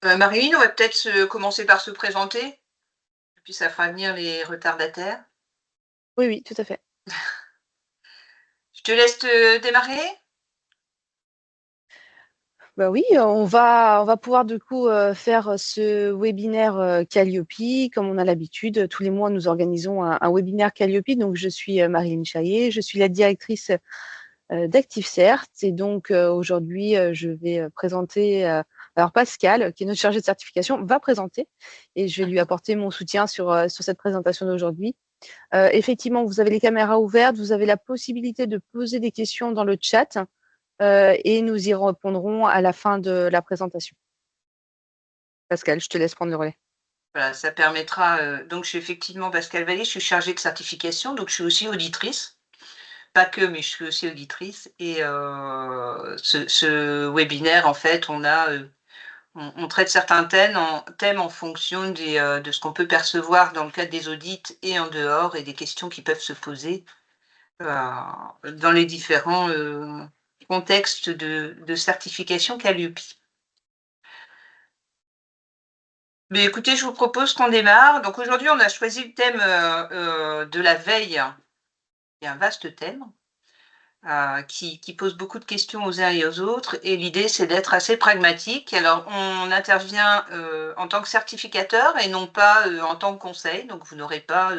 Marilyn, on va peut-être commencer par se présenter, puis ça fera venir les retardataires. Oui, oui, tout à fait. Je te laisse te démarrer? Bah oui, on va pouvoir du coup faire ce webinaire Calliope, comme on a l'habitude. Tous les mois, nous organisons un webinaire Calliope. Donc, je suis Marilyn Chaillet, je suis la directrice d'ActiveCert. Et donc, aujourd'hui, je vais présenter. Alors, Pascal, qui est notre chargé de certification, va présenter et je vais lui Mmh. apporter mon soutien sur cette présentation d'aujourd'hui. Effectivement, vous avez les caméras ouvertes, vous avez la possibilité de poser des questions dans le chat. Et nous y répondrons à la fin de la présentation. Pascal, je te laisse prendre le relais. Voilà, ça permettra, donc je suis effectivement Pascal Vallée, je suis chargée de certification, donc je suis aussi auditrice. Pas que, mais je suis aussi auditrice et ce webinaire, en fait, on traite certains thèmes en fonction de ce qu'on peut percevoir dans le cadre des audits et en dehors et des questions qui peuvent se poser, dans les différents, contextes de certification Qualiopi. Mais écoutez, je vous propose qu'on démarre. Donc aujourd'hui, on a choisi le thème, de la veille. C'est un vaste thème, qui pose beaucoup de questions aux uns et aux autres et l'idée, c'est d'être assez pragmatique. Alors on intervient, en tant que certificateur et non pas, en tant que conseil, donc vous n'aurez pas,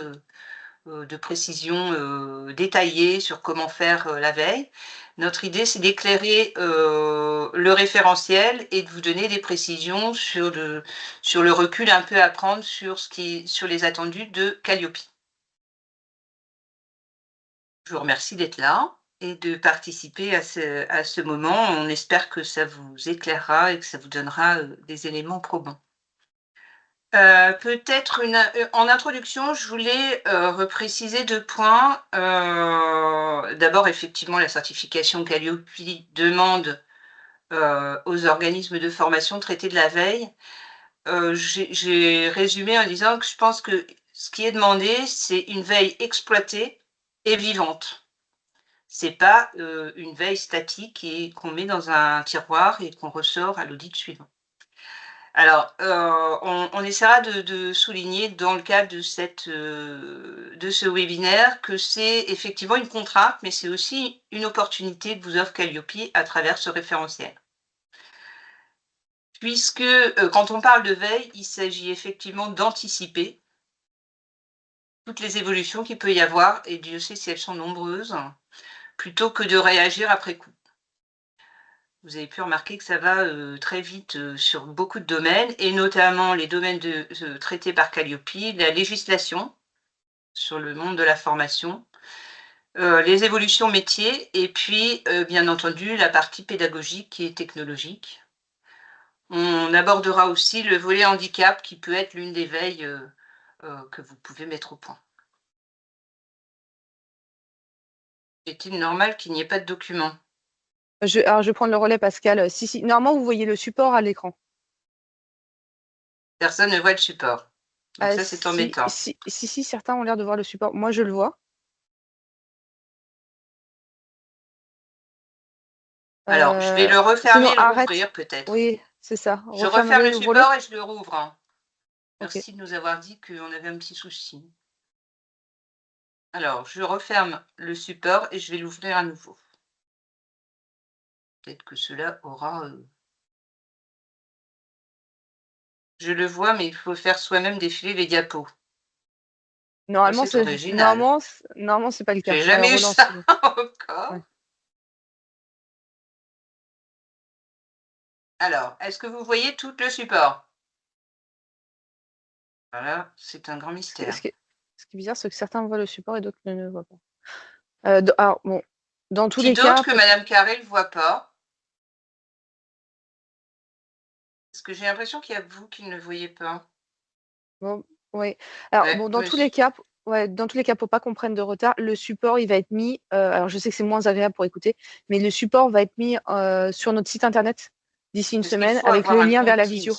de précisions détaillées sur comment faire la veille. Notre idée, c'est d'éclairer le référentiel et de vous donner des précisions sur le recul un peu à prendre sur les attendus de Calliope. Je vous remercie d'être là et de participer à ce moment. On espère que ça vous éclairera et que ça vous donnera des éléments probants. Peut-être en introduction, je voulais, repréciser 2 points. D'abord, effectivement, la certification Qualiopi demande, aux organismes de formation de traiter de la veille. J'ai résumé en disant que je pense que ce qui est demandé, c'est une veille exploitée et vivante. C'est pas, une veille statique et qu'on met dans un tiroir et qu'on ressort à l'audit suivant. Alors, on essaiera de souligner dans le cadre de ce webinaire que c'est effectivement une contrainte, mais c'est aussi une opportunité que vous offre Calliope à travers ce référentiel. Puisque, quand on parle de veille, il s'agit effectivement d'anticiper toutes les évolutions qu'il peut y avoir et Dieu sait si elles sont nombreuses, plutôt que de réagir après coup. Vous avez pu remarquer que ça va, très vite, sur beaucoup de domaines et notamment les domaines traités par Calliope, la législation sur le monde de la formation, les évolutions métiers et puis, bien entendu, la partie pédagogique et technologique. On abordera aussi le volet handicap qui peut être l'une des veilles, que vous pouvez mettre au point. Est-il normal qu'il n'y ait pas de document? Alors, je vais prendre le relais, Pascal. Si, si. Normalement, vous voyez le support à l'écran. Personne ne voit le support. Donc ça, c'est Si, embêtant. si, si, si, certains ont l'air de voir le support. Moi, je le vois. Alors, je vais le refermer Sinon, et le arrête. rouvrir peut-être. Oui, c'est ça. Je referme Referme-le le et ouvre-le. support et je le rouvre, hein. OK. Merci de nous avoir dit qu'on avait un petit souci. Alors, je referme le support et je vais l'ouvrir à nouveau. Peut-être que cela aura, je le vois, mais il faut faire soi-même défiler les diapos. Ça, Normalement, c'est c'est original. normalement, normalement, c'est pas le cas. J'ai Alors, jamais eu relance. ça Ouais. encore. Alors, est-ce que vous voyez tout le support? Voilà, c'est un grand Ce qui, ce mystère. qui- ce qui est bizarre, c'est que certains voient le support et d'autres ne le voient pas. Alors, bon, dans tous Qui les d'autre cas, que madame Carré le voit pas? Parce que j'ai l'impression qu'il y a vous qui ne le voyez pas. bon, oui. Alors, Ouais, bon, dans tous les cas, pour pas qu'on prenne de retard, le support, il va être mis. Alors, je sais que c'est moins agréable pour écouter, mais le support va être mis sur notre site internet d'ici une parce qu'il semaine faut avec avoir le un lien vers compte la Teams. visio.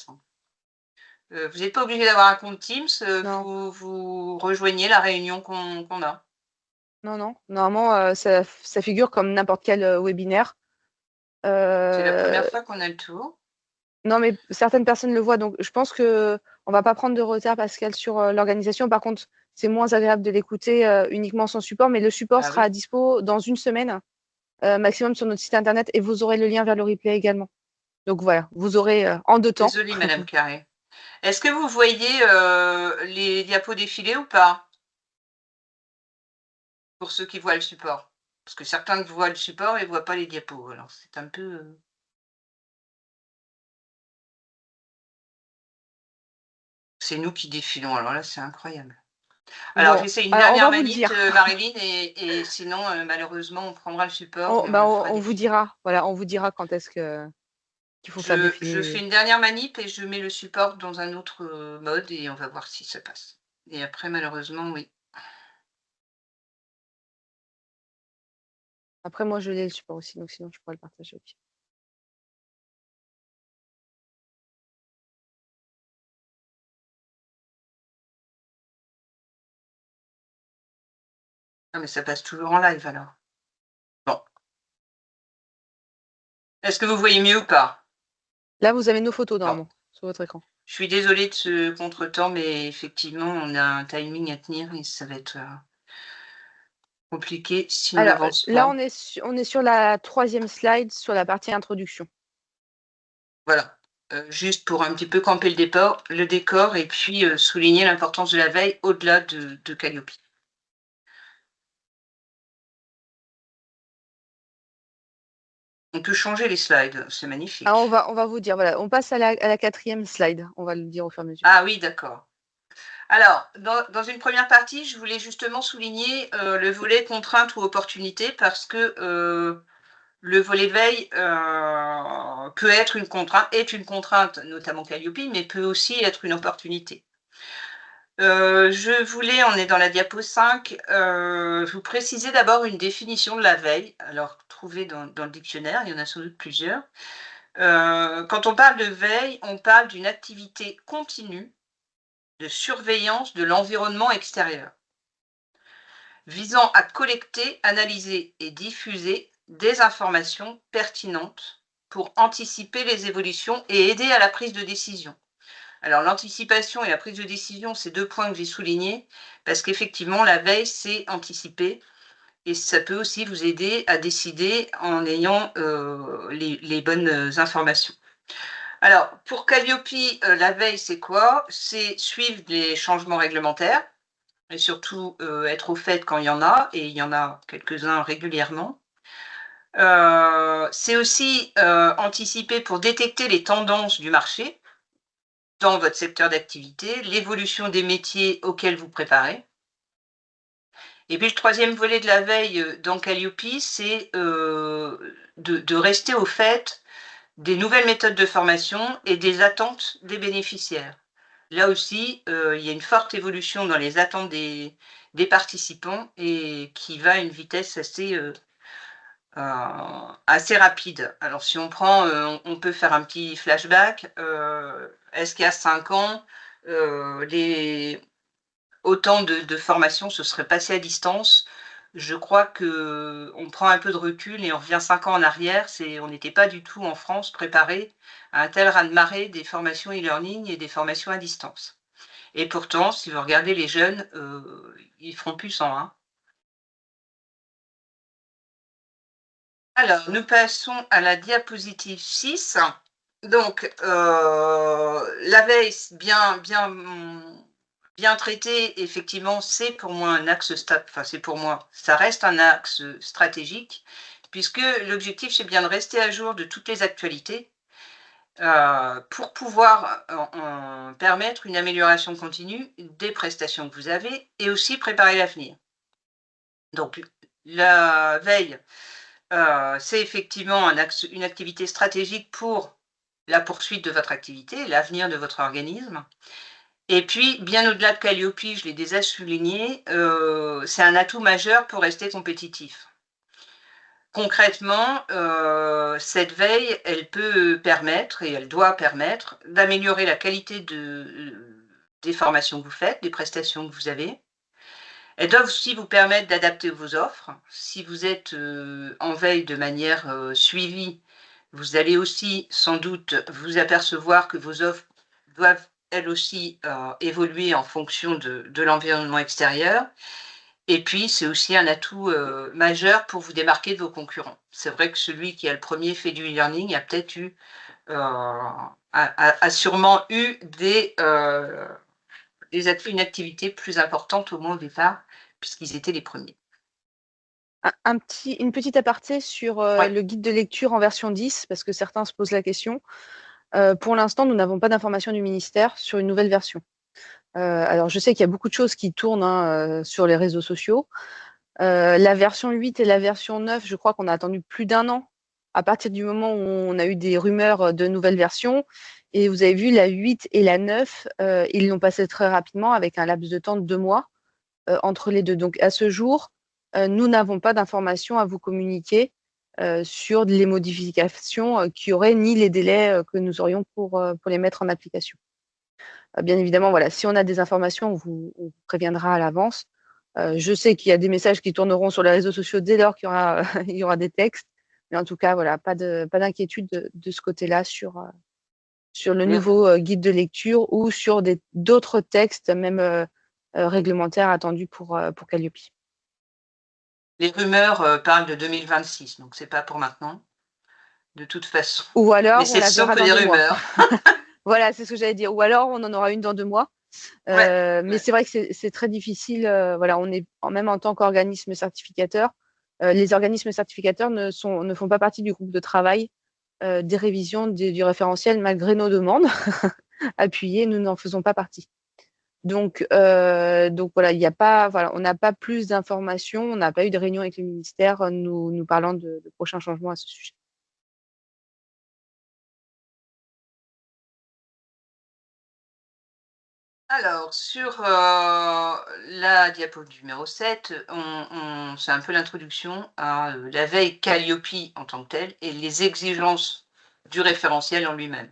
Vous n'êtes pas obligé d'avoir un compte Teams, Non, vous rejoignez la réunion qu'on a. non, non. Normalement, ça figure comme n'importe quel webinaire. C'est la première Euh, fois qu'on a le tour. Non, mais certaines personnes le voient, donc je pense qu'on ne va pas prendre de retard, Pascal, sur l'organisation. Par contre, c'est moins agréable de l'écouter uniquement sans support, mais le support Ah sera à oui. dispo dans une semaine maximum sur notre site internet et vous aurez le lien vers le replay également. Donc voilà, vous aurez en 2 temps. Désolée, Madame Carré. Est-ce que vous voyez les diapos défiler ou pas? Pour ceux qui voient le support. Parce que certains voient le support et ne voient pas les diapos. Alors c'est un peu. C'est nous qui défilons. Alors là, c'est incroyable. Alors Bon, j'essaie une alors on dernière va vous le manip, dire. Marilyn, et sinon, malheureusement, on prendra le support On, et on bah, le fera on vous défiler. dira, voilà, on vous dira quand est-ce qu'il faut faire Je fais défiler. une dernière manip et je mets le support dans un autre mode et on va voir si ça passe. Et après, malheureusement, oui. Après, moi, je l'ai le support aussi, donc sinon, je pourrais le partager. Ok. Ah, mais ça passe toujours en live alors. Bon. Est-ce que vous voyez mieux ou pas? Là, vous avez nos photos Bon. normalement sur votre écran. Je suis désolée de ce contretemps, mais effectivement, on a un timing à tenir et ça va être compliqué si on Alors n'avance là, pas. on est sur la 3e slide, sur la partie introduction. Voilà. Juste pour un petit peu camper le décor et puis souligner l'importance de la veille au-delà de Calliope. On peut changer les slides, c'est Ah, magnifique. on va vous dire, voilà, on passe à la 4e slide, on va le dire au fur et à mesure. Ah oui, d'accord. Alors, dans une première partie, je voulais justement souligner le volet contrainte ou opportunité parce que le volet veille peut être une contrainte, est une contrainte, notamment Calliope, mais peut aussi être une opportunité. Je voulais, on est dans la diapo 5, vous préciser d'abord une définition de la veille. Alors, trouvée dans le dictionnaire, il y en a sans doute plusieurs. Quand on parle de veille, on parle d'une activité continue de surveillance de l'environnement extérieur, visant à collecter, analyser et diffuser des informations pertinentes pour anticiper les évolutions et aider à la prise de décision. Alors l'anticipation et la prise de décision, c'est 2 points que j'ai soulignés, parce qu'effectivement la veille, c'est anticiper et ça peut aussi vous aider à décider en ayant, les bonnes, informations. Alors pour Calliope, la veille, c'est quoi? C'est suivre les changements réglementaires et surtout, être au fait quand il y en a et il y en a quelques-uns régulièrement. C'est aussi, anticiper pour détecter les tendances du marché dans votre secteur d'activité, l'évolution des métiers auxquels vous préparez. Et puis le troisième volet de la veille dans Calliope, c'est de rester au fait des nouvelles méthodes de formation et des attentes des bénéficiaires. Là aussi, il y a une forte évolution dans les attentes des participants et qui va à une vitesse assez rapide. Alors si on prend, on peut faire un petit flashback. Est-ce qu'il y a 5 ans, les autant de formations se seraient passées à distance? Je crois qu'on prend un peu de recul et on revient 5 ans en arrière, on n'était pas du tout en France préparé à un tel raz-de-marée des formations e-learning et des formations à distance. Et pourtant, si vous regardez les jeunes, ils feront plus 100, hein. Alors, nous passons à la diapositive 6. Donc, la veille, bien traitée, effectivement, c'est pour moi un axe c'est pour moi, ça reste un axe stratégique, puisque l'objectif, c'est bien de rester à jour de toutes les actualités, pour pouvoir permettre une amélioration continue des prestations que vous avez et aussi préparer l'avenir. Donc, la veille, c'est effectivement une activité stratégique pour la poursuite de votre activité, l'avenir de votre organisme. Et puis, bien au-delà de Calliope, je l'ai déjà souligné, c'est un atout majeur pour rester compétitif. Concrètement, cette veille, elle peut permettre et elle doit permettre d'améliorer la qualité des formations que vous faites, des prestations que vous avez. Elles doivent aussi vous permettre d'adapter vos offres. Si vous êtes en veille de manière suivie, Vous allez aussi sans doute vous apercevoir que vos offres doivent elles aussi évoluer en fonction de l'environnement extérieur. Et puis, c'est aussi un atout majeur pour vous démarquer de vos concurrents. C'est vrai que celui qui a le premier fait du e-learning a peut-être eu, a sûrement eu une activité plus importante au moins au départ, puisqu'ils étaient les premiers. Une petite aparté sur Ouais. le guide de lecture en version 10, parce que certains se posent la question. Pour l'instant, nous n'avons pas d'informations du ministère sur une nouvelle version. Alors, je sais qu'il y a beaucoup de choses qui tournent sur les réseaux sociaux. La version 8 et la version 9, je crois qu'on a attendu plus d'1 an à partir du moment où on a eu des rumeurs de nouvelles versions. Et vous avez vu, la 8 et la 9, ils l'ont passé très rapidement avec un laps de temps de 2 mois entre les deux. Donc, à ce jour, nous n'avons pas d'informations à vous communiquer sur les modifications qui auraient ni les délais que nous aurions pour les mettre en application. Bien évidemment, voilà, si on a des informations, on vous préviendra à l'avance. Je sais qu'il y a des messages qui tourneront sur les réseaux sociaux dès lors qu'il y aura, il y aura des textes. Mais en tout cas, voilà, pas d'inquiétude de ce côté-là sur le Mais nouveau guide de lecture ou sur d'autres textes, même réglementaires attendus pour Calliope. les rumeurs parlent de 2026, donc c'est pas pour maintenant, de toute façon. Ou Mais alors, on ce la sont verra que dans des 2 mois. rumeurs. Voilà, c'est ce que j'allais dire. Ou alors, on en aura une dans 2 mois. Ouais, Mais ouais. c'est vrai que c'est très difficile. Voilà, on est même en tant qu'organisme certificateur, les organismes certificateurs ne font pas partie du groupe de travail des révisions du référentiel malgré nos demandes appuyées, nous n'en faisons pas partie. Donc voilà, il y a pas, voilà, on n'a pas plus d'informations, on n'a pas eu de réunion avec le ministère nous parlant de prochains changements à ce sujet. Alors, sur la diapo numéro 7, c'est un peu l'introduction à la veille Calliope en tant que telle et les exigences du référentiel en lui-même.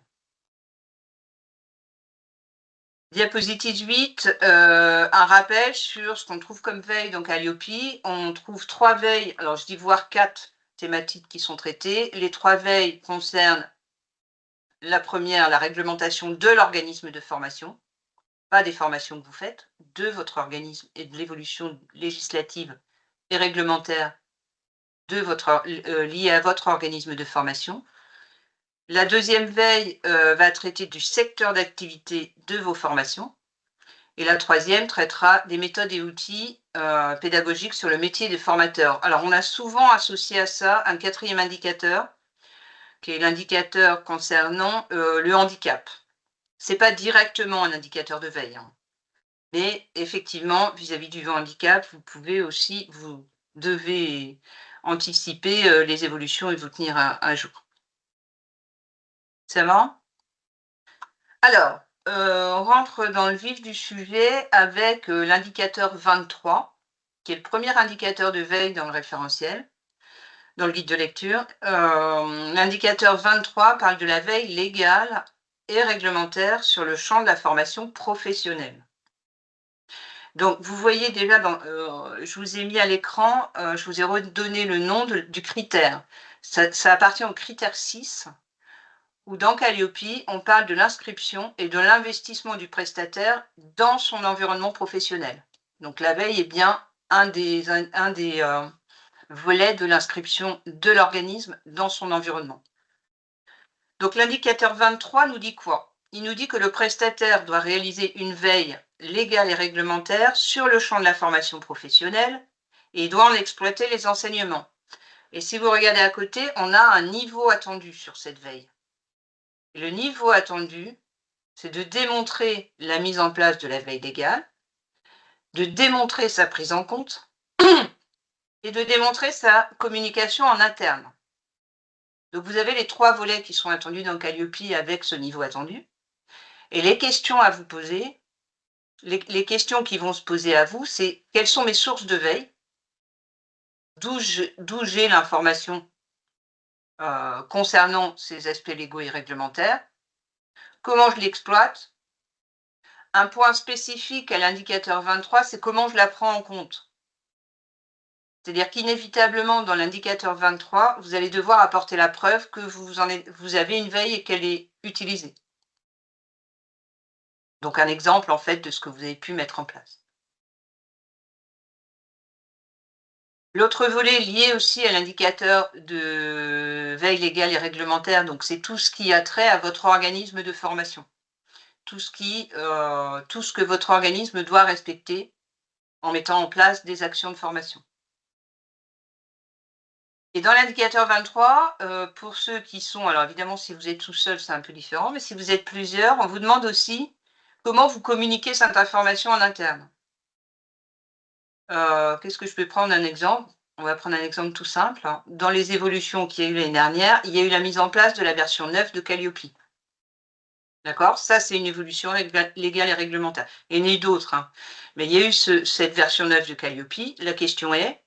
Diapositive 8, un rappel sur ce qu'on trouve comme veille dans Calliope. On trouve 3 veilles, alors je dis voire 4 thématiques qui sont traitées. Les 3 veilles concernent la première, la réglementation de l'organisme de formation, pas des formations que vous faites, de votre organisme et de l'évolution législative et réglementaire de votre, liée à votre organisme de formation. La deuxième veille va traiter du secteur d'activité de vos formations. Et la troisième traitera des méthodes et outils pédagogiques sur le métier des formateurs. Alors, on a souvent associé à ça un 4e indicateur, qui est l'indicateur concernant le handicap. Ce n'est pas directement un indicateur de veille, hein. Mais effectivement, vis-à-vis du handicap, vous devez anticiper les évolutions et vous tenir à jour. C'est marrant? Alors, on rentre dans le vif du sujet avec l'indicateur 23, qui est le premier indicateur de veille dans le référentiel, dans le guide de lecture. L'indicateur 23 parle de la veille légale et réglementaire sur le champ de la formation professionnelle. Donc, vous voyez déjà, je vous ai mis à l'écran, je vous ai redonné le nom du critère. Ça appartient au critère 6, où dans Calliope, on parle de l'inscription et de l'investissement du prestataire dans son environnement professionnel. Donc la veille est bien un des volets de l'inscription de l'organisme dans son environnement. Donc l'indicateur 23 nous dit quoi? Il nous dit que le prestataire doit réaliser une veille légale et réglementaire sur le champ de la formation professionnelle et il doit en exploiter les enseignements. Et si vous regardez à côté, on a un niveau attendu sur cette veille. Le niveau attendu, c'est de démontrer la mise en place de la veille légale, de démontrer sa prise en compte et de démontrer sa communication en interne. Donc vous avez les 3 volets qui sont attendus dans Calliope avec ce niveau attendu. Et les questions à vous poser, les questions qui vont se poser à vous, c'est quelles sont mes sources de veille, d'où j'ai l'information concernant ces aspects légaux et réglementaires, comment je l'exploite. Un point spécifique à l'indicateur 23, c'est comment je la prends en compte. C'est-à-dire qu'inévitablement, dans l'indicateur 23, vous allez devoir apporter la preuve que vous avez une veille et qu'elle est utilisée. Donc un exemple, en fait, de ce que vous avez pu mettre en place. L'autre volet lié aussi à l'indicateur de veille légale et réglementaire, donc c'est tout ce qui a trait à votre organisme de formation. Tout ce que votre organisme doit respecter en mettant en place des actions de formation. Et dans l'indicateur 23, pour ceux qui sont, alors évidemment, si vous êtes tout seul, c'est un peu différent, mais si vous êtes plusieurs, on vous demande aussi comment vous communiquez cette information en interne. Qu'est-ce que je peux prendre un exemple? On va prendre un exemple tout simple, hein. Dans les évolutions qu'il y a eu l'année dernière, il y a eu la mise en place de la version 9 de Calliope. D'accord? Ça, c'est une évolution légale et réglementaire. Il y en a eu d'autres, hein, mais il y a eu cette version 9 de Calliope. La question est,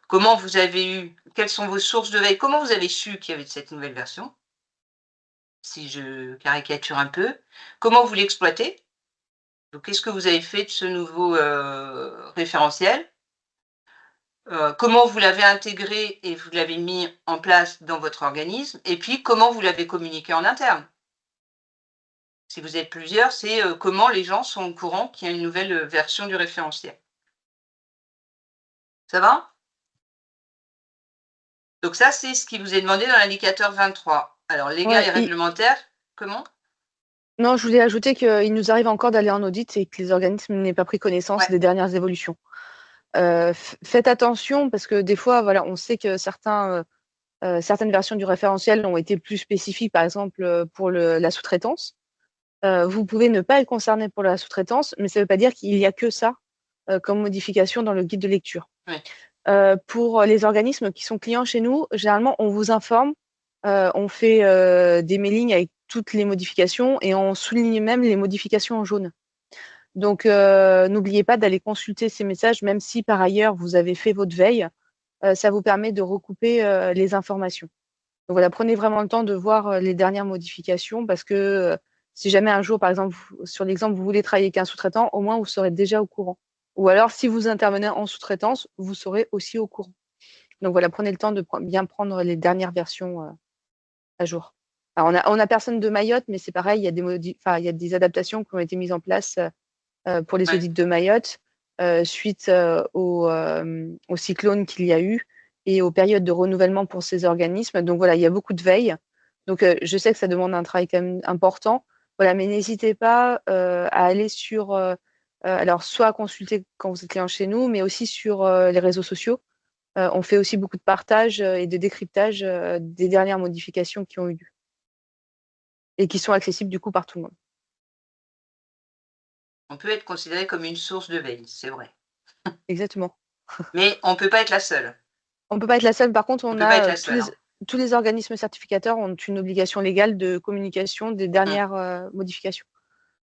comment vous avez eu, quelles sont vos sources de veille? Comment vous avez su qu'il y avait cette nouvelle version? Si je caricature un peu. Comment vous l'exploitez? Donc, qu'est-ce que vous avez fait de ce nouveau référentiel? Comment vous l'avez intégré et vous l'avez mis en place dans votre organisme? Et puis, comment vous l'avez communiqué en interne? Si vous êtes plusieurs, c'est comment les gens sont au courant qu'il y a une nouvelle version du référentiel. Ça va? Donc ça, c'est ce qui vous est demandé dans l'indicateur 23. Alors, légal Ouais, et réglementaire, comment? non, je voulais ajouter qu'il nous arrive encore d'aller en audit et que les organismes n'aient pas pris connaissance Ouais. des dernières évolutions. Faites attention parce que des fois, voilà, on sait que certaines versions du référentiel ont été plus spécifiques, par exemple, pour la sous-traitance. Vous pouvez ne pas être concerné pour la sous-traitance, mais ça ne veut pas dire qu'il y a que ça, comme modification dans le guide de lecture. Ouais. Pour les organismes qui sont clients chez nous, généralement, on vous informe, on fait, des mailings avec toutes les modifications et on souligne même les modifications en jaune. Donc, n'oubliez pas d'aller consulter ces messages, même si par ailleurs vous avez fait votre veille, ça vous permet de recouper, les informations. Donc voilà, prenez vraiment le temps de voir, les dernières modifications parce que, si jamais un jour, par exemple, sur l'exemple, vous voulez travailler avec un sous-traitant, au moins vous serez déjà au courant. Ou alors si vous intervenez en sous-traitance, vous serez aussi au courant. Donc voilà, prenez le temps de bien prendre les dernières versions, à jour. Alors on a personne de Mayotte, mais c'est pareil, il y a des adaptations qui ont été mises en place, pour les Ouais. audits de Mayotte, suite, au cyclone qu'il y a eu et aux périodes de renouvellement pour ces organismes. Donc voilà, il y a beaucoup de veille. Donc, je sais que ça demande un travail quand même important. Voilà, mais n'hésitez pas, à aller sur, alors soit à consulter quand vous êtes client chez nous, mais aussi sur, les réseaux sociaux. On fait aussi beaucoup de partage, et de décryptage, des dernières modifications qui ont eu lieu et qui sont accessibles du coup par tout le monde. On peut être considéré comme une source de veille, c'est vrai. Exactement. Mais on ne peut pas être la seule. On peut pas être la seule. Par contre, On on peut pas être a, la seule, hein. tous les organismes certificateurs ont une obligation légale de communication des Mmh. dernières, modifications.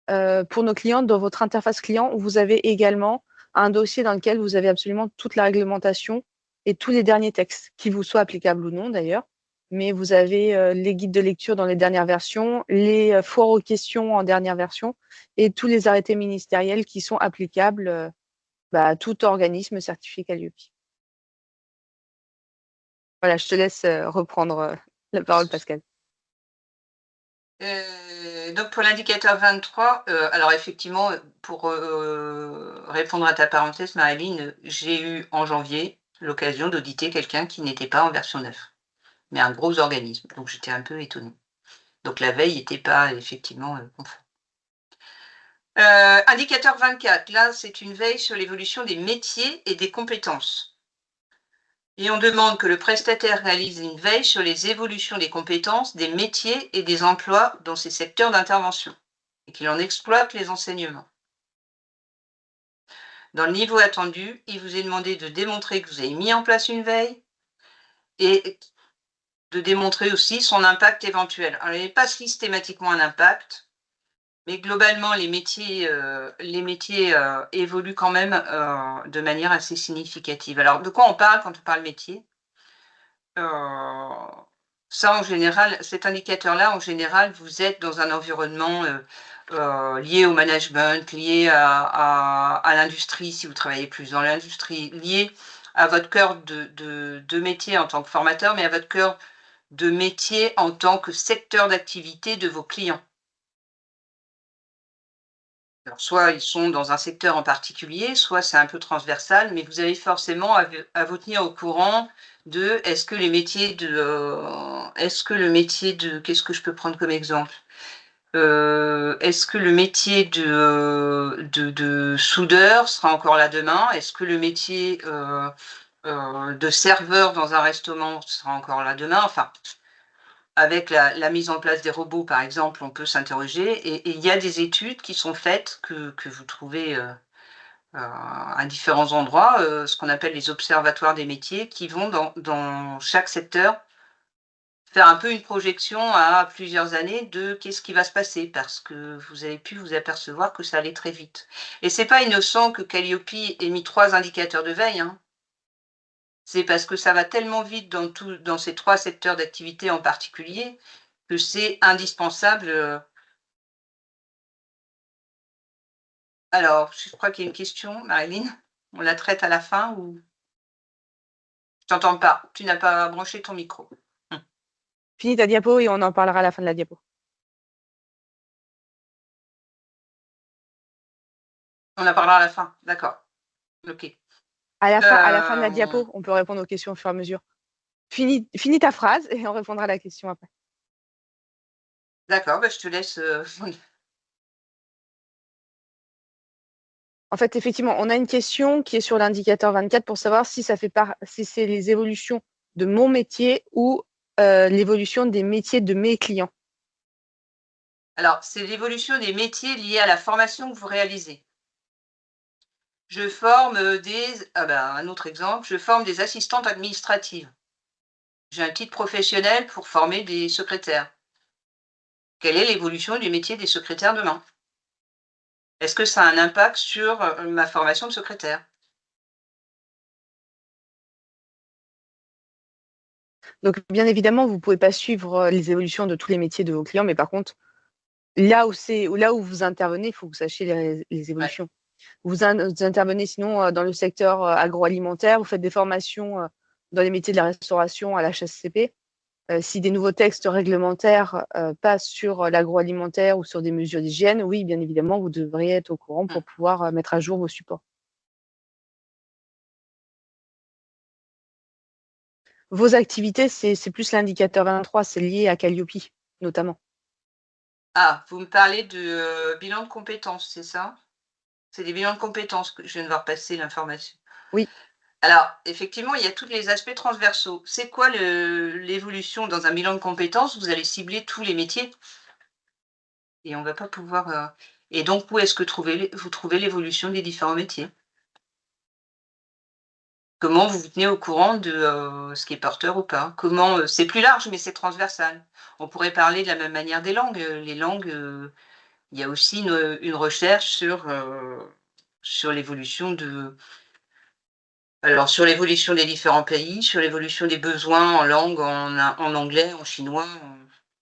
Pour nos clients, dans votre interface client, vous avez également un dossier dans lequel vous avez absolument toute la réglementation et tous les derniers textes, qu'ils vous soient applicables ou non d'ailleurs. Mais vous avez, les guides de lecture dans les dernières versions, les, foires aux questions en dernière version et tous les arrêtés ministériels qui sont applicables, à tout organisme certifié Qualiopi. Voilà, je te laisse, reprendre, la parole Pascal. Donc pour l'indicateur 23, alors effectivement, pour, répondre à ta parenthèse Maryline, j'ai eu en janvier l'occasion d'auditer quelqu'un qui n'était pas en version 9, mais un gros organisme, donc j'étais un peu étonnée. Donc la veille n'était pas effectivement, conforme. Indicateur 24, là, c'est une veille sur l'évolution des métiers et des compétences. Et on demande que le prestataire réalise une veille sur les évolutions des compétences, des métiers et des emplois dans ces secteurs d'intervention et qu'il en exploite les enseignements. Dans le niveau attendu, il vous est demandé de démontrer que vous avez mis en place une veille et de démontrer aussi son impact éventuel. Alors, il n'y a pas systématiquement un impact, mais globalement, les métiers évoluent quand même de manière assez significative. Alors, de quoi on parle quand on parle métier? Ça, en général, cet indicateur-là, en général, vous êtes dans un environnement lié au management, lié à l'industrie, si vous travaillez plus dans l'industrie, lié à votre cœur de métier en tant que formateur, mais à votre cœur de métier en tant que secteur d'activité de vos clients. Alors, soit ils sont dans un secteur en particulier, soit c'est un peu transversal, mais vous avez forcément à vous tenir au courant de est-ce que les métiers de, est-ce que le métier de, qu'est-ce que je peux prendre comme exemple? Est-ce que le métier de soudeur sera encore là demain? Est-ce que le métier de serveur dans un restaurant sera encore là demain? Enfin, avec la mise en place des robots, par exemple, on peut s'interroger et il y a des études qui sont faites que vous trouvez, à différents endroits, ce qu'on appelle les observatoires des métiers qui vont dans chaque secteur faire un peu une projection à plusieurs années de qu'est-ce qui va se passer parce que vous avez pu vous apercevoir que ça allait très vite et c'est pas innocent que Calliope ait mis 3 indicateurs de veille, hein. C'est parce que ça va tellement vite dans ces 3 secteurs d'activité en particulier que c'est indispensable, alors je crois qu'il y a une question, Marilyn. On la traite à la fin ou? Je t'entends pas, tu n'as pas branché ton micro. Mmh. Finis ta diapo et on en parlera à la fin de la diapo. On en parlera à la fin, d'accord. OK. À la fin de la Hem, diapo, on peut répondre aux questions au fur et à mesure. Finis ta phrase et on répondra à la question après. d'accord, bah, je te laisse, En fait, effectivement, on a une question qui est sur l'indicateur 24 pour savoir si si c'est les évolutions de mon métier ou l'évolution des métiers de mes clients. alors c'est l'évolution des métiers liés à la formation que vous réalisez. Je forme, un autre exemple, je forme des assistantes administratives. J'ai un titre professionnel pour former des secrétaires. Quelle est l'évolution du métier des secrétaires demain? Est-ce que ça a un impact sur, ma formation de secrétaire? Donc, bien évidemment, vous ne pouvez pas suivre les évolutions de tous les métiers de vos clients, mais par contre, là où vous intervenez, il faut que vous sachiez les Ouais. évolutions. Vous intervenez sinon dans le secteur agroalimentaire, vous faites des formations dans les métiers de la restauration à la HACCP. Si des nouveaux textes réglementaires passent sur l'agroalimentaire ou sur des mesures d'hygiène, oui, bien évidemment, vous devriez être au courant Mmh. pour pouvoir mettre à jour vos supports. Vos activités, c'est plus l'indicateur 23, c'est lié à Calliope, notamment. Ah, vous me parlez de, bilan de compétences, c'est ça? C'est des bilans de compétences que je viens de voir passer l'information. Oui. Alors, effectivement, il y a tous les aspects transversaux. C'est quoi l'évolution dans un bilan de compétences? Vous allez cibler tous les métiers et on va pas pouvoir, et donc où est-ce que vous trouvez l'évolution des différents métiers? Comment vous vous tenez au courant de, ce qui est porteur ou pas? Comment, c'est plus large, mais c'est transversal. On pourrait parler de la même manière des langues, les langues, il y a aussi une recherche sur l'évolution de alors sur l'évolution des différents pays, sur l'évolution des besoins en langue, en anglais, en chinois,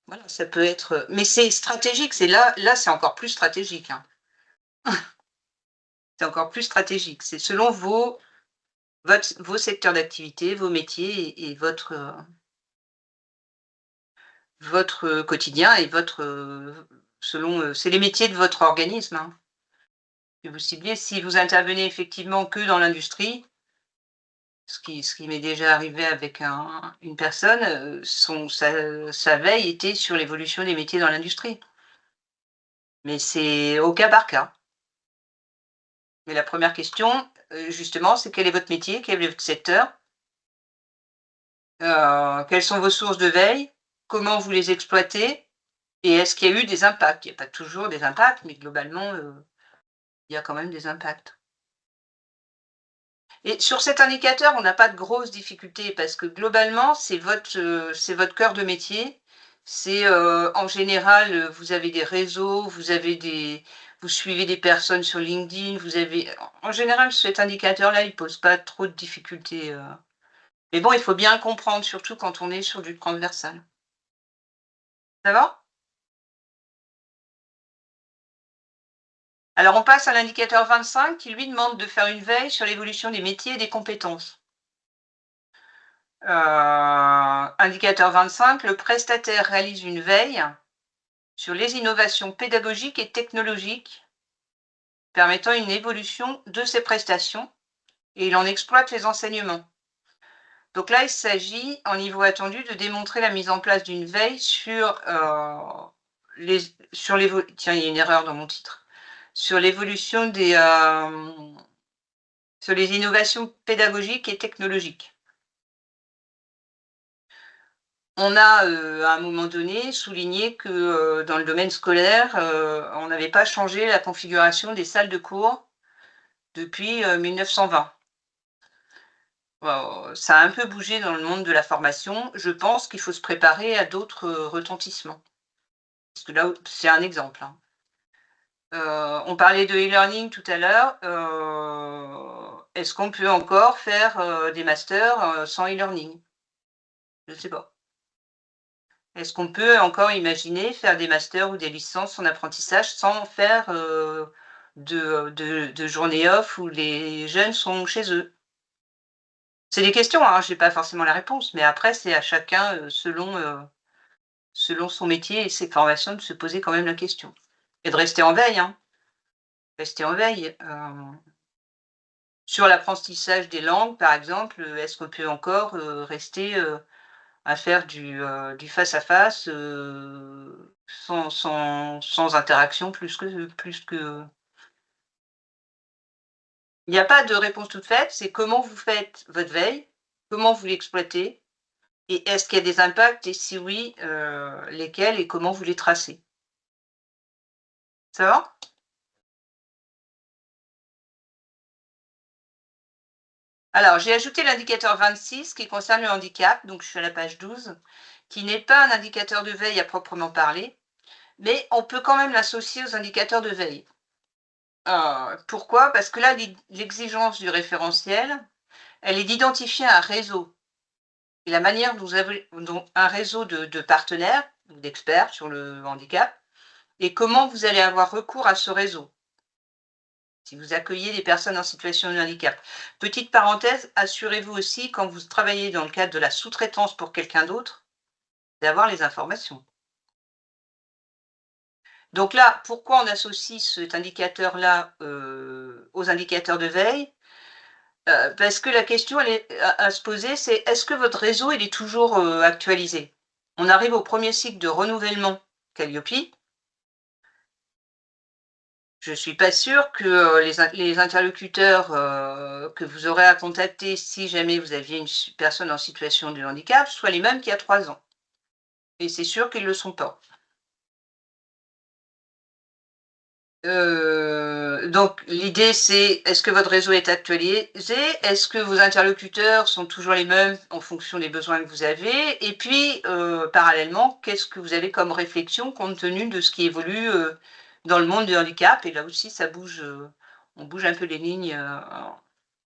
voilà, ça peut être, mais c'est stratégique, c'est là, c'est encore plus stratégique, hein. C'est encore plus stratégique. C'est selon vos secteurs d'activité, vos métiers et votre quotidien et selon, c'est les métiers de votre organisme, hein, que vous ciblez. Si vous intervenez effectivement que dans l'industrie, ce qui m'est déjà arrivé avec une personne, sa veille était sur l'évolution des métiers dans l'industrie. Mais c'est au cas par cas. Mais la première question, justement, c'est quel est votre métier? Quel est votre secteur? Quelles sont vos sources de veille? Comment vous les exploitez? Et est-ce qu'il y a eu des impacts? Il y a pas toujours des impacts, mais globalement, il y a quand même des impacts. Et sur cet indicateur, on n'a pas de grosses difficultés parce que globalement, c'est votre cœur de métier. C'est, en général, vous avez des réseaux, vous suivez des personnes sur LinkedIn, en général, cet indicateur-là, il pose pas trop de difficultés, mais bon, il faut bien comprendre, surtout quand on est sur du transversal. Ça va? Alors on passe à l'indicateur 25 qui lui demande de faire une veille sur l'évolution des métiers et des compétences. Indicateur 25, le prestataire réalise une veille sur les innovations pédagogiques et technologiques permettant une évolution de ses prestations et il en exploite les enseignements. Donc là, il s'agit, en niveau attendu, de démontrer la mise en place d'une veille sur l'évolution. Tiens, il y a une erreur dans mon titre. Sur l'évolution sur les innovations pédagogiques et technologiques. On a, à un moment donné, souligné que, dans le domaine scolaire, on n'avait pas changé la configuration des salles de cours depuis, 1920. Ça a un peu bougé dans le monde de la formation. Je pense qu'il faut se préparer à d'autres, retentissements. Parce que là, c'est un exemple, hein. On parlait de e-learning tout à l'heure, est-ce qu'on peut encore faire, des masters, sans e-learning? Je ne sais pas. Est-ce qu'on peut encore imaginer faire des masters ou des licences en apprentissage sans faire, de journées off où les jeunes sont chez eux? C'est des questions, hein, j'ai pas forcément la réponse, mais après c'est à chacun, selon son métier et ses formations de se poser quand même la question et de rester en veille, hein, rester en veille, sur l'apprentissage des langues par exemple, est-ce qu'on peut encore, rester, à faire du face à face, sans interaction plus que il n'y a pas de réponse toute faite, c'est comment vous faites votre veille, comment vous l'exploitez et est-ce qu'il y a des impacts et si oui, lesquels et comment vous les tracez? Ça va? Alors j'ai ajouté l'indicateur 26 qui concerne le handicap, donc je suis à la page 12, qui n'est pas un indicateur de veille à proprement parler, mais on peut quand même l'associer aux indicateurs de veille. Pourquoi? Parce que là, l'exigence du référentiel, elle est d'identifier un réseau et la manière dont un réseau de partenaires ou d'experts sur le handicap et comment vous allez avoir recours à ce réseau, si vous accueillez des personnes en situation de handicap. Petite parenthèse, assurez-vous aussi quand vous travaillez dans le cadre de la sous-traitance pour quelqu'un d'autre, d'avoir les informations. Donc là, pourquoi on associe cet indicateur-là, aux indicateurs de veille? Parce que la question elle est à se poser, c'est est-ce que votre réseau, il est toujours, actualisé? On arrive au premier cycle de renouvellement Calliope. Je ne suis pas sûre que, les interlocuteurs, que vous aurez à contacter si jamais vous aviez une personne en situation de handicap soient les mêmes qu'il y a 3 ans et c'est sûr qu'ils ne le sont pas. Donc l'idée c'est, est-ce que votre réseau est actualisé? Est-ce que vos interlocuteurs sont toujours les mêmes en fonction des besoins que vous avez? Et puis, parallèlement, qu'est-ce que vous avez comme réflexion compte tenu de ce qui évolue, dans le monde du handicap? Et là aussi ça bouge, on bouge un peu les lignes,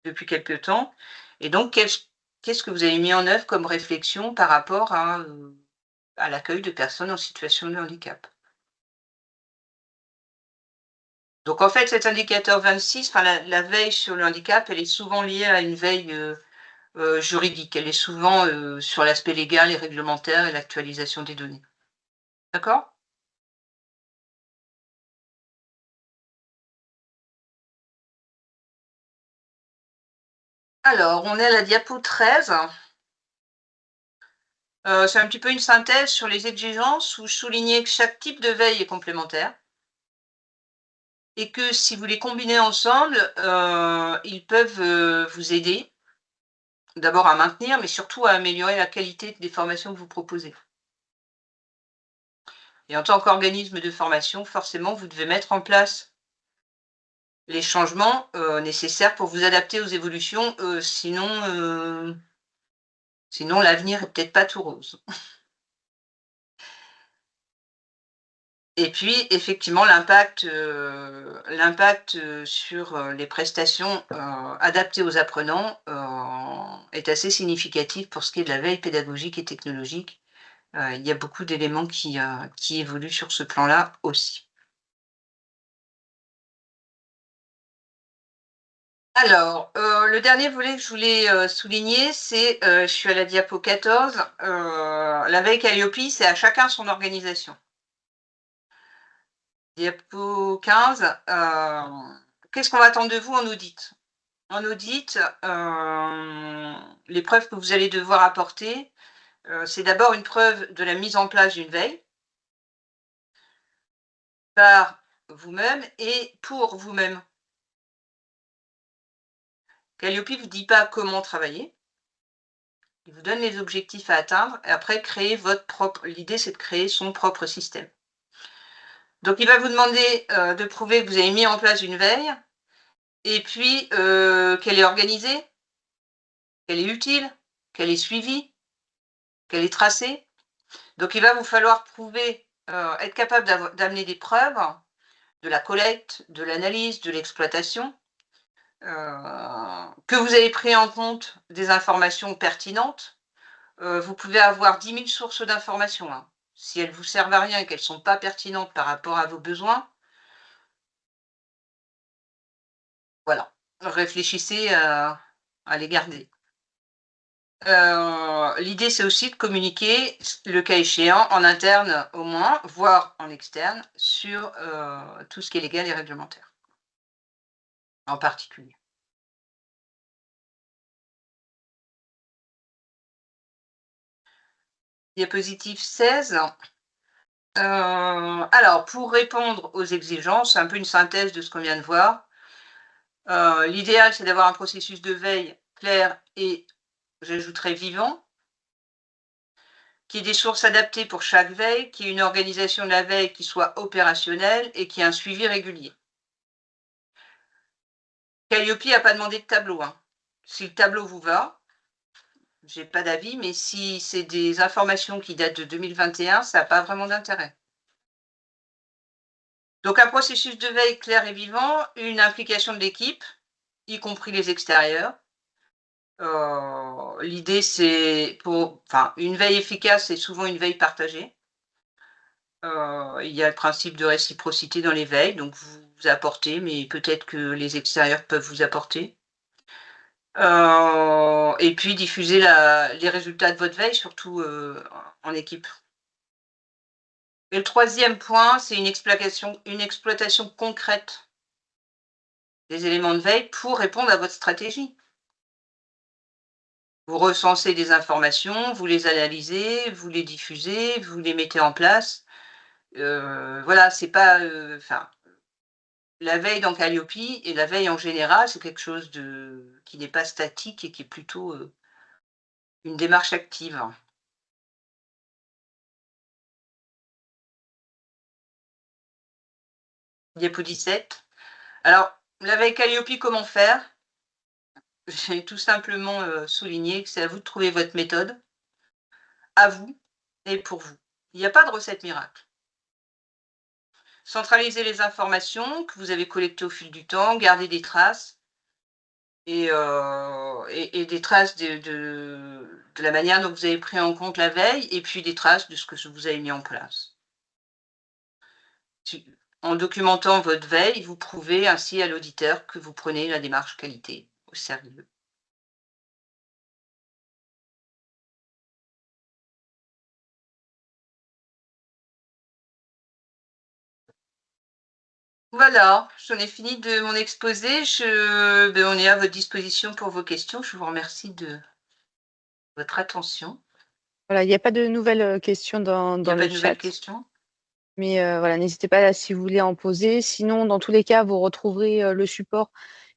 depuis quelque temps. Et donc qu'est-ce que vous avez mis en œuvre comme réflexion par rapport à l'accueil de personnes en situation de handicap? Donc en fait, cet indicateur 26, enfin la veille sur le handicap, elle est souvent liée à une veille, juridique. Elle est souvent, sur l'aspect légal et réglementaire et l'actualisation des données. D'accord? Alors, on est à la diapo 13. C'est un petit peu une synthèse sur les exigences où je soulignais que chaque type de veille est complémentaire et que si vous les combinez ensemble, ils peuvent, vous aider, d'abord à maintenir, mais surtout à améliorer la qualité des formations que vous proposez. Et en tant qu'organisme de formation, forcément, vous devez mettre en place les changements, nécessaires pour vous adapter aux évolutions, sinon l'avenir est peut-être pas tout rose. Et puis effectivement l'impact, sur, les prestations, adaptées aux apprenants, est assez significatif pour ce qui est de la veille pédagogique et technologique. Il y a beaucoup d'éléments qui évoluent sur ce plan-là aussi. Alors, le dernier volet que je voulais souligner, c'est, je suis à la diapo 14, la veille Calliope, c'est à chacun son organisation. Diapo 15, qu'est-ce qu'on va attendre de vous en audit? En audit, les preuves que vous allez devoir apporter, c'est d'abord une preuve de la mise en place d'une veille par vous-même et pour vous-même. Calliope ne vous dit pas comment travailler. Il vous donne les objectifs à atteindre et après créer votre propre. L'idée, c'est de créer son propre système. Donc, il va vous demander de prouver que vous avez mis en place une veille et puis qu'elle est organisée, qu'elle est utile, qu'elle est suivie, qu'elle est tracée. Donc, il va vous falloir prouver, être capable d'amener des preuves de la collecte, de l'analyse, de l'exploitation, que vous avez pris en compte des informations pertinentes. Vous pouvez avoir 10 000 sources d'informations, hein. Si elles vous servent à rien et qu'elles ne sont pas pertinentes par rapport à vos besoins, voilà, réfléchissez à les garder. L'idée, c'est aussi de communiquer, le cas échéant, en interne au moins, voire en externe, sur tout ce qui est légal et réglementaire, en particulier. Diapositive 16. Alors, pour répondre aux exigences, c'est un peu une synthèse de ce qu'on vient de voir. L'idéal, c'est d'avoir un processus de veille clair et, j'ajouterais, vivant, qu'il y ait des sources adaptées pour chaque veille, qu'il y ait une organisation de la veille qui soit opérationnelle et qu'il y ait un suivi régulier. Calliope n'a pas demandé de tableau, hein. Si le tableau vous va, j'ai pas d'avis, mais si c'est des informations qui datent de 2021, ça n'a pas vraiment d'intérêt. Donc un processus de veille clair et vivant, une implication de l'équipe, y compris les extérieurs. L'idée, c'est une veille efficace, c'est souvent une veille partagée. Il y a le principe de réciprocité dans les veilles, donc vous apportez, mais peut-être que les extérieurs peuvent vous apporter. Et puis diffuser les résultats de votre veille, surtout en équipe. Et le troisième point, c'est une exploitation concrète des éléments de veille pour répondre à votre stratégie. Vous recensez des informations, vous les analysez, vous les diffusez, vous les mettez en place. Voilà, c'est pas, la veille dans Calliope et la veille en général, c'est quelque chose qui n'est pas statique et qui est plutôt une démarche active. Diapo 17. Alors, la veille Calliope, comment faire? J'ai tout simplement souligné que c'est à vous de trouver votre méthode, à vous et pour vous. Il n'y a pas de recette miracle. Centralisez les informations que vous avez collectées au fil du temps, gardez des traces et des traces de la manière dont vous avez pris en compte la veille et puis des traces de ce que vous avez mis en place. En documentant votre veille, vous prouvez ainsi à l'auditeur que vous prenez la démarche qualité au sérieux. Voilà, j'en ai fini de mon exposé. On est à votre disposition pour vos questions. Je vous remercie de votre attention. Voilà, il n'y a pas de nouvelles questions dans Il n'y a pas le de nouvelles chat. questions? Mais voilà, n'hésitez pas si vous voulez en poser. Sinon, dans tous les cas, vous retrouverez le support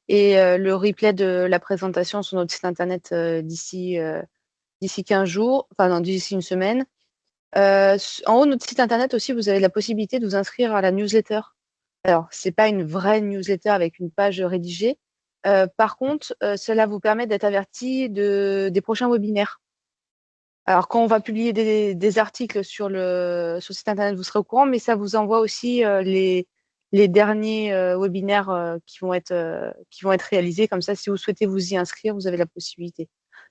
et le replay de la présentation sur notre site internet d'ici 15 jours, enfin non, d'ici une semaine. En haut de notre site internet aussi, vous avez la possibilité de vous inscrire à la newsletter. Alors, c'est pas une vraie newsletter avec une page rédigée. Par contre, cela vous permet d'être averti des prochains webinaires. Alors, quand on va publier des articles sur le site internet, vous serez au courant, mais ça vous envoie aussi les derniers webinaires qui vont être réalisés. Comme ça, si vous souhaitez vous y inscrire, vous avez la possibilité.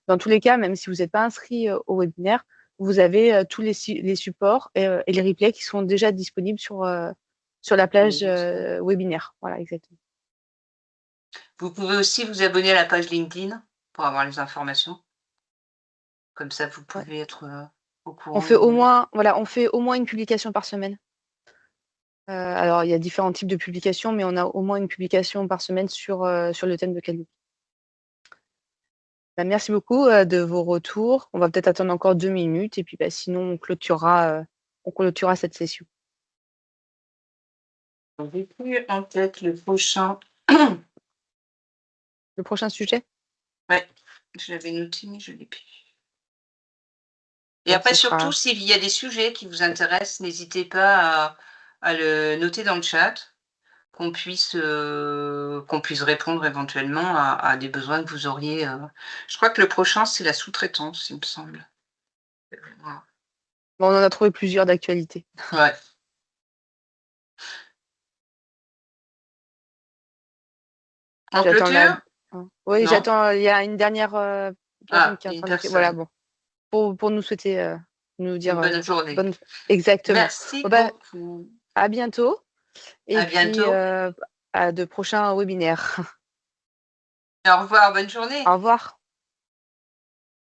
Dans tous les cas, même si vous n'êtes pas inscrit au webinaire, vous avez tous les supports et les replays qui sont déjà disponibles sur la plage webinaire. Voilà, exactement. Vous pouvez aussi vous abonner à la page LinkedIn pour avoir les informations. Comme ça, vous Ouais. pouvez être, au On courant fait au des moins voilà, on fait au moins une publication par semaine. Alors il y a différents types de publications, mais on a au moins une publication par semaine sur le thème de Calliope. Bah, merci beaucoup, de vos retours. On va peut-être attendre encore 2 minutes et puis, bah, sinon on clôturera cette session. j'ai plus en tête le prochain. Le prochain sujet? Ouais, je l'avais noté, mais je l'ai plus. Et Bon, après ce surtout, sera s'il y a des sujets qui vous intéressent, n'hésitez pas à le noter dans le chat, qu'on puisse répondre éventuellement à des besoins que vous auriez, je crois que le prochain, c'est la sous-traitance, il me semble. Voilà. bon, on en a trouvé plusieurs d'actualité. Ouais. En J'attends la clôture? Oui, Non? j'attends, il y a une dernière, personne Ah, qui est en une train d'écrire. Voilà, personne. bon, pour nous souhaiter, nous Une dire, bonne journée. bonne exactement. Merci Bon, bah, beaucoup. à bientôt et À puis, bientôt. à de prochains webinaires. Au revoir, bonne journée. Au revoir.